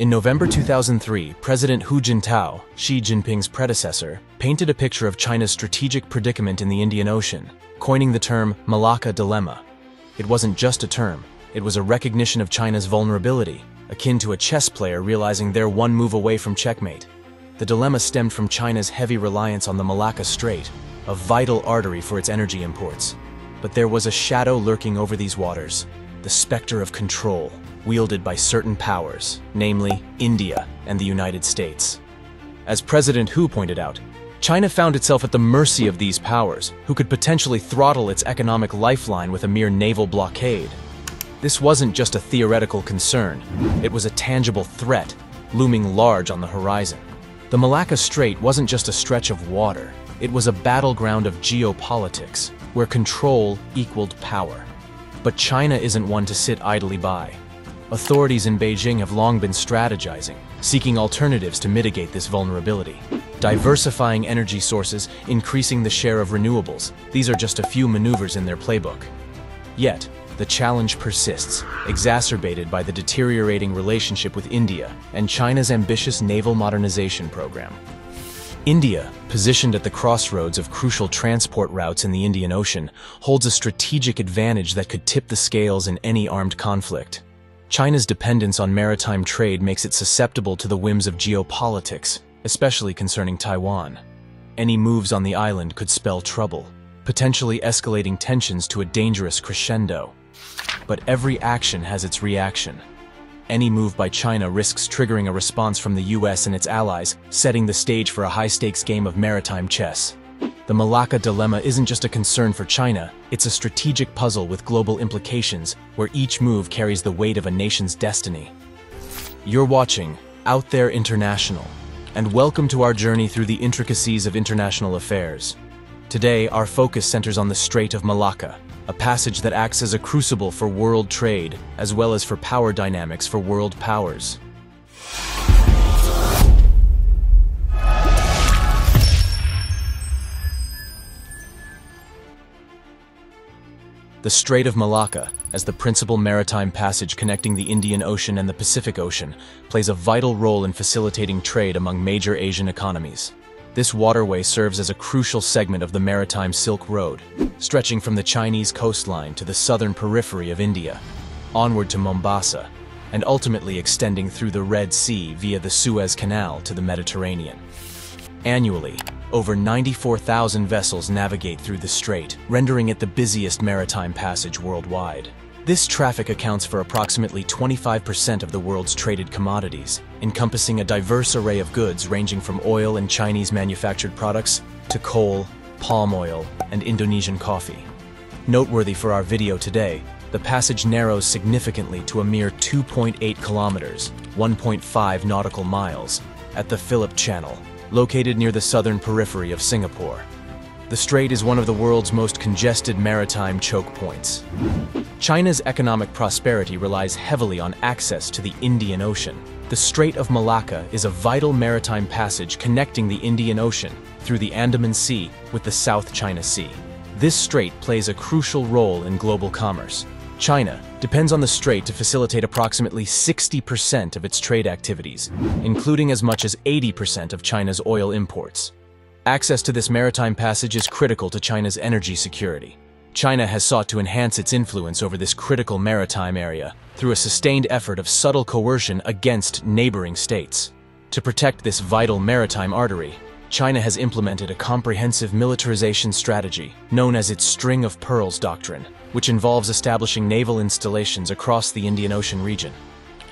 In November 2003, President Hu Jintao, Xi Jinping's predecessor, painted a picture of China's strategic predicament in the Indian Ocean, coining the term Malacca dilemma. It wasn't just a term, it was a recognition of China's vulnerability, akin to a chess player realizing they're one move away from checkmate. The dilemma stemmed from China's heavy reliance on the Malacca Strait, a vital artery for its energy imports. But there was a shadow lurking over these waters, the specter of control, wielded by certain powers, namely India and the United States. As President Hu pointed out, China found itself at the mercy of these powers, who could potentially throttle its economic lifeline with a mere naval blockade. This wasn't just a theoretical concern, it was a tangible threat, looming large on the horizon. The Malacca Strait wasn't just a stretch of water, it was a battleground of geopolitics, where control equaled power. But China isn't one to sit idly by. Authorities in Beijing have long been strategizing, seeking alternatives to mitigate this vulnerability. Diversifying energy sources, increasing the share of renewables, these are just a few maneuvers in their playbook. Yet, the challenge persists, exacerbated by the deteriorating relationship with India and China's ambitious naval modernization program. India, positioned at the crossroads of crucial transport routes in the Indian Ocean, holds a strategic advantage that could tip the scales in any armed conflict. China's dependence on maritime trade makes it susceptible to the whims of geopolitics, especially concerning Taiwan. Any moves on the island could spell trouble, potentially escalating tensions to a dangerous crescendo. But every action has its reaction. Any move by China risks triggering a response from the US and its allies, setting the stage for a high-stakes game of maritime chess. The Malacca dilemma isn't just a concern for China, it's a strategic puzzle with global implications where each move carries the weight of a nation's destiny. You're watching Out There International, and welcome to our journey through the intricacies of international affairs. Today, our focus centers on the Strait of Malacca, a passage that acts as a crucible for world trade, as well as for power dynamics for world powers. The Strait of Malacca, as the principal maritime passage connecting the Indian Ocean and the Pacific Ocean, plays a vital role in facilitating trade among major Asian economies. This waterway serves as a crucial segment of the maritime Silk Road, stretching from the Chinese coastline to the southern periphery of India, onward to Mombasa, and ultimately extending through the Red Sea via the Suez Canal to the Mediterranean. Annually, over 94,000 vessels navigate through the strait, rendering it the busiest maritime passage worldwide. This traffic accounts for approximately 25% of the world's traded commodities, encompassing a diverse array of goods ranging from oil and Chinese manufactured products to coal, palm oil, and Indonesian coffee. Noteworthy for our video today, the passage narrows significantly to a mere 2.8 kilometers, 1.5 nautical miles, at the Phillip Channel, located near the southern periphery of Singapore. The strait is one of the world's most congested maritime choke points. China's economic prosperity relies heavily on access to the Indian Ocean. The Strait of Malacca is a vital maritime passage connecting the Indian Ocean through the Andaman Sea with the South China Sea. This strait plays a crucial role in global commerce. China depends on the strait to facilitate approximately 60% of its trade activities, including as much as 80% of China's oil imports. Access to this maritime passage is critical to China's energy security. China has sought to enhance its influence over this critical maritime area through a sustained effort of subtle coercion against neighboring states. To protect this vital maritime artery, China has implemented a comprehensive militarization strategy known as its String of Pearls doctrine, which involves establishing naval installations across the Indian Ocean region.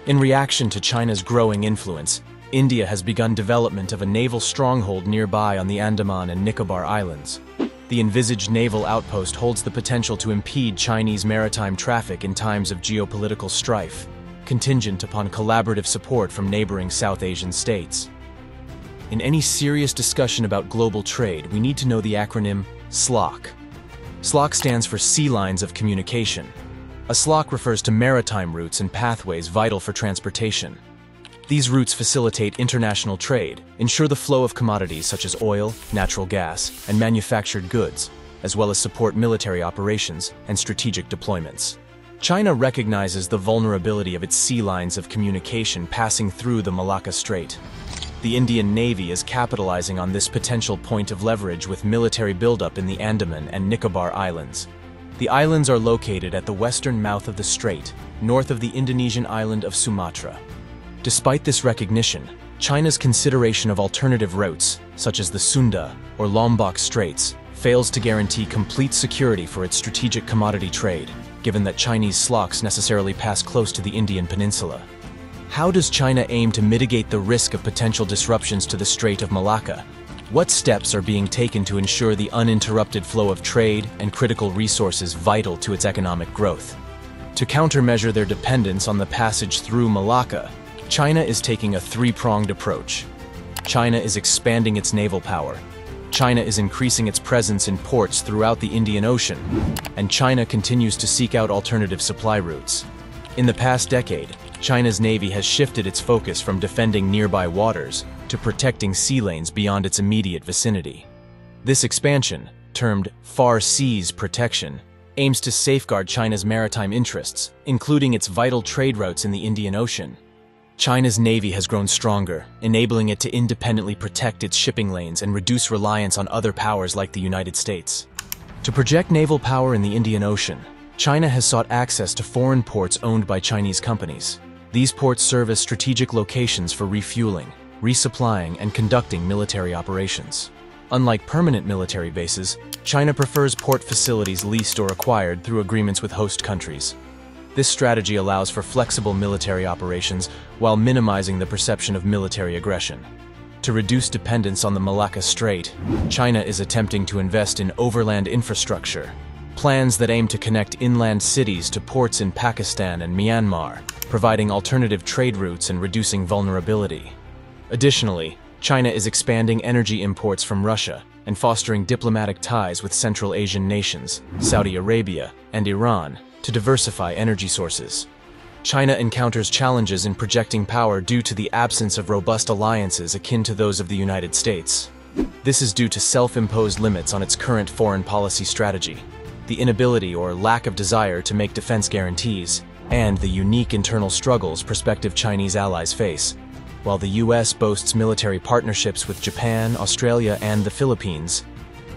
In reaction to China's growing influence, India has begun development of a naval stronghold nearby on the Andaman and Nicobar Islands. The envisaged naval outpost holds the potential to impede Chinese maritime traffic in times of geopolitical strife, contingent upon collaborative support from neighboring South Asian states. In any serious discussion about global trade, we need to know the acronym SLOC. SLOC stands for Sea Lines of Communication. A SLOC refers to maritime routes and pathways vital for transportation. These routes facilitate international trade, ensure the flow of commodities such as oil, natural gas, and manufactured goods, as well as support military operations and strategic deployments. China recognizes the vulnerability of its sea lines of communication passing through the Malacca Strait. The Indian Navy is capitalizing on this potential point of leverage with military buildup in the Andaman and Nicobar Islands. The islands are located at the western mouth of the strait, north of the Indonesian island of Sumatra. Despite this recognition, China's consideration of alternative routes, such as the Sunda or Lombok Straits, fails to guarantee complete security for its strategic commodity trade, given that Chinese slocks necessarily pass close to the Indian Peninsula. How does China aim to mitigate the risk of potential disruptions to the Strait of Malacca? What steps are being taken to ensure the uninterrupted flow of trade and critical resources vital to its economic growth? To countermeasure their dependence on the passage through Malacca, China is taking a three-pronged approach. China is expanding its naval power. China is increasing its presence in ports throughout the Indian Ocean, and China continues to seek out alternative supply routes. In the past decade, China's Navy has shifted its focus from defending nearby waters to protecting sea lanes beyond its immediate vicinity. This expansion, termed Far Seas Protection, aims to safeguard China's maritime interests, including its vital trade routes in the Indian Ocean. China's Navy has grown stronger, enabling it to independently protect its shipping lanes and reduce reliance on other powers like the United States. To project naval power in the Indian Ocean, China has sought access to foreign ports owned by Chinese companies. These ports serve as strategic locations for refueling, resupplying, and conducting military operations. Unlike permanent military bases, China prefers port facilities leased or acquired through agreements with host countries. This strategy allows for flexible military operations while minimizing the perception of military aggression. To reduce dependence on the Malacca Strait, China is attempting to invest in overland infrastructure, plans that aim to connect inland cities to ports in Pakistan and Myanmar, providing alternative trade routes and reducing vulnerability. Additionally, China is expanding energy imports from Russia and fostering diplomatic ties with Central Asian nations, Saudi Arabia, and Iran, to diversify energy sources. China encounters challenges in projecting power due to the absence of robust alliances akin to those of the United States. This is due to self-imposed limits on its current foreign policy strategy, the inability or lack of desire to make defense guarantees, and the unique internal struggles prospective Chinese allies face. While the US boasts military partnerships with Japan, Australia, and the Philippines,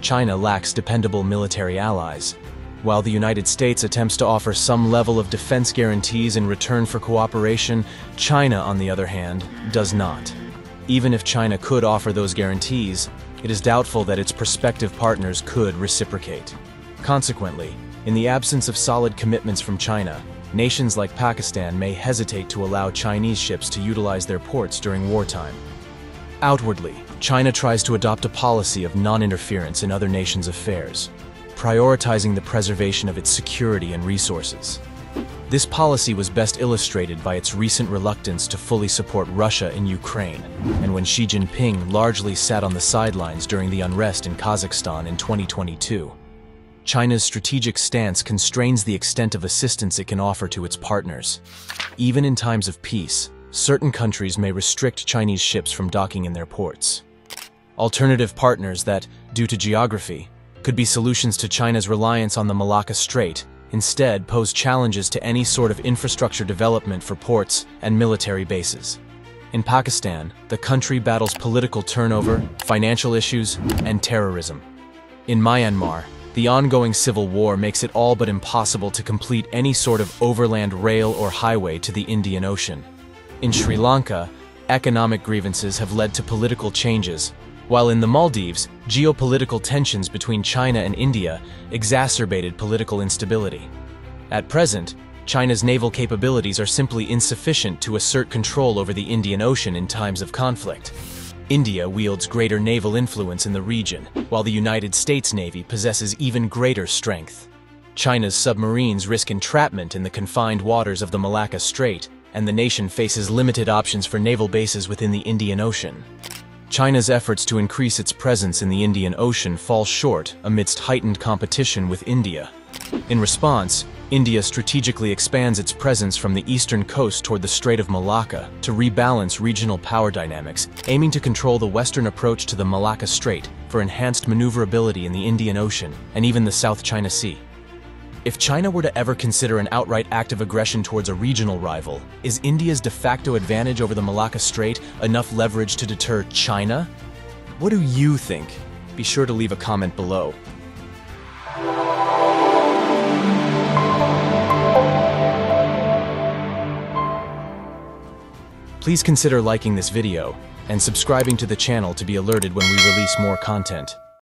China lacks dependable military allies. While the United States attempts to offer some level of defense guarantees in return for cooperation, China, on the other hand, does not. Even if China could offer those guarantees, it is doubtful that its prospective partners could reciprocate. Consequently, in the absence of solid commitments from China, nations like Pakistan may hesitate to allow Chinese ships to utilize their ports during wartime. Outwardly, China tries to adopt a policy of non-interference in other nations' affairs, prioritizing the preservation of its security and resources. This policy was best illustrated by its recent reluctance to fully support Russia in Ukraine, and when Xi Jinping largely sat on the sidelines during the unrest in Kazakhstan in 2022. China's strategic stance constrains the extent of assistance it can offer to its partners. Even in times of peace, certain countries may restrict Chinese ships from docking in their ports. Alternative partners that, due to geography, could be solutions to China's reliance on the Malacca Strait, instead pose challenges to any sort of infrastructure development for ports and military bases. In Pakistan, the country battles political turnover, financial issues, and terrorism. In Myanmar, the ongoing civil war makes it all but impossible to complete any sort of overland rail or highway to the Indian Ocean. In Sri Lanka, economic grievances have led to political changes, while in the Maldives, geopolitical tensions between China and India exacerbated political instability. At present, China's naval capabilities are simply insufficient to assert control over the Indian Ocean in times of conflict. India wields greater naval influence in the region, while the United States Navy possesses even greater strength. China's submarines risk entrapment in the confined waters of the Malacca Strait, and the nation faces limited options for naval bases within the Indian Ocean. China's efforts to increase its presence in the Indian Ocean fall short amidst heightened competition with India. In response, India strategically expands its presence from the eastern coast toward the Strait of Malacca to rebalance regional power dynamics, aiming to control the western approach to the Malacca Strait for enhanced maneuverability in the Indian Ocean and even the South China Sea. If China were to ever consider an outright act of aggression towards a regional rival, is India's de facto advantage over the Malacca Strait enough leverage to deter China? What do you think? Be sure to leave a comment below. Please consider liking this video and subscribing to the channel to be alerted when we release more content.